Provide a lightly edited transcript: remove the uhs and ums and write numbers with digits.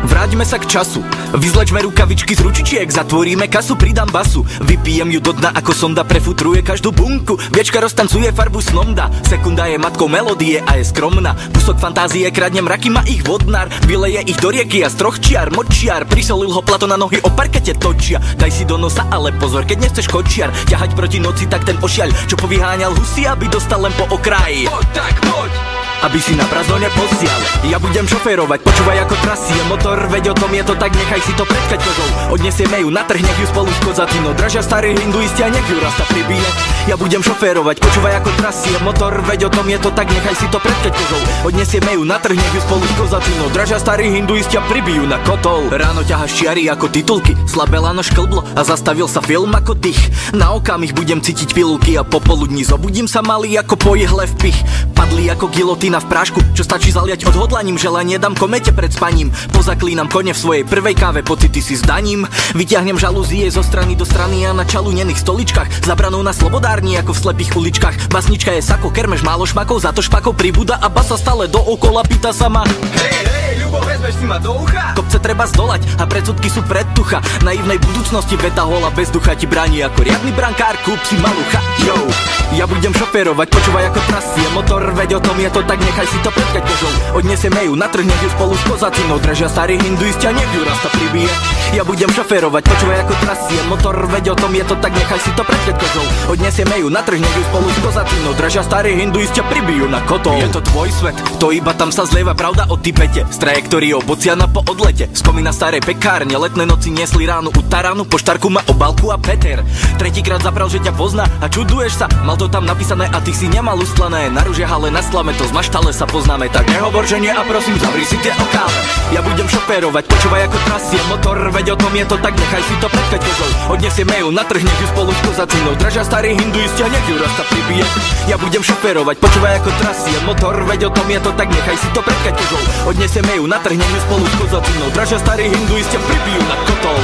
Vráťme sa k času, vyzlečme rukavičky z ručičiek, zatvoríme kasu, pridám basu, vypijem ju do dna ako sonda, prefutruje každú bunku, viečka roztancuje farbu snom dá, sekunda je matkou melódie a je skromná, kúsok fantázie kradne mraky, má ich vodnár, vyleje ich do rieky a z troch čiar, močiar, prisolil ho Platon na nohy, o parkete točia, daj si do nosa, ale pozor, keď nechceš kočiar, ťahať proti noci, tak ten ošiaľ, čo povyháňal husy, aby dostal len po okraji. Poď tak, poď! Aby si na prázdno neposial. Ja budem šoférovať, počúvaj ako trasie motor, veď o tom je to tak, nechaj si to pred kaťožou. Odnesieme ju na trh, nech ju spolu s kozatinou dražia starí hinduisti a nech ju rasta pribije. Ja budem šoférovať, počúvaj ako trasie motor, veď o tom je to tak, nechaj si to pred kaťožou. Odnesieme ju na trh, nech ju spolu s kozatinou dražia starí hinduisti a pribijú na kotol. Ráno ťaháš čiary ako titulky, slabé lano šklblo a zastavil sa film ako dých. Na okamih budem cítiť pilulky a popoludní zobudím sa malý ako po jehle v pich. Padli ako gilotína v prášku, čo stačí zaliať odhodlaním, želanie dám komete pred spaním. Pozaklínam kone v svojej prvej káve, pocity si zdaním. Vyťahnem žalúzie zo strany do strany a na čalúnených stoličkách zabranou na slobodárni ako v slepých uličkách. Basnička je sako, kermeš málo šmakov, za to špakov pribúda a basa stále dookola pýta sa ma: hej, Ľubo, vezmeš si ma do ucha? Kopce treba zdolať a predsudky sú predtucha. Naivnej budúcnosti veta hola bez ducha ti bráni ako riadny brankár, kúp si malucha. Yo, ja budem šoférovať, počúvaj ako trasie motor, veď o tom je to tak, nechaj si to pred kaťožou. Odnesieme ju na trh, nech ju spolu s kozacinou dražia starí hinduisti a nech ju rasta pribije. Ja budem šoférovať, počúvaj ako trasie motor, veď o tom je to tak, nechaj si to pred kaťožou. Odnesieme ju na trh, nech ju spolu s kozacinou dražia starí hinduisti a pribijú na kotol. Je to tvoj svet, to iba tam sa zlieva pravda o Tibete. Z trajektóriou Bociana po odlete, spomína starej pekárne, letné noci niesli ránu u taránu, poštarku má obálku a Peter. Tretíkrát zapral, že ťa pozná a čuduješ sa, mal to tam napísané a ty si nemal ustlané. Na ružiach ale na slame to zmaštale sa poznáme, tak nehovor, že nie a prosím zavri si tie okále. Ja budem šoférovať, počúvaj ako trasie motor, veď o tom je to tak, nechaj si to pred kaťožou. Odnesieme ju na trh, nech ju spolu s kozacinou dražia starí hinduisti a nech ju rasta pribije. Ja budem šoférovať, počúvaj ako trasie motor, veď o tom je to tak, nechaj si to pred kaťožou. Odnesieme ju na trh, nech ju spolu s kozacinou dražia starí hinduisti a pribijú na kotol.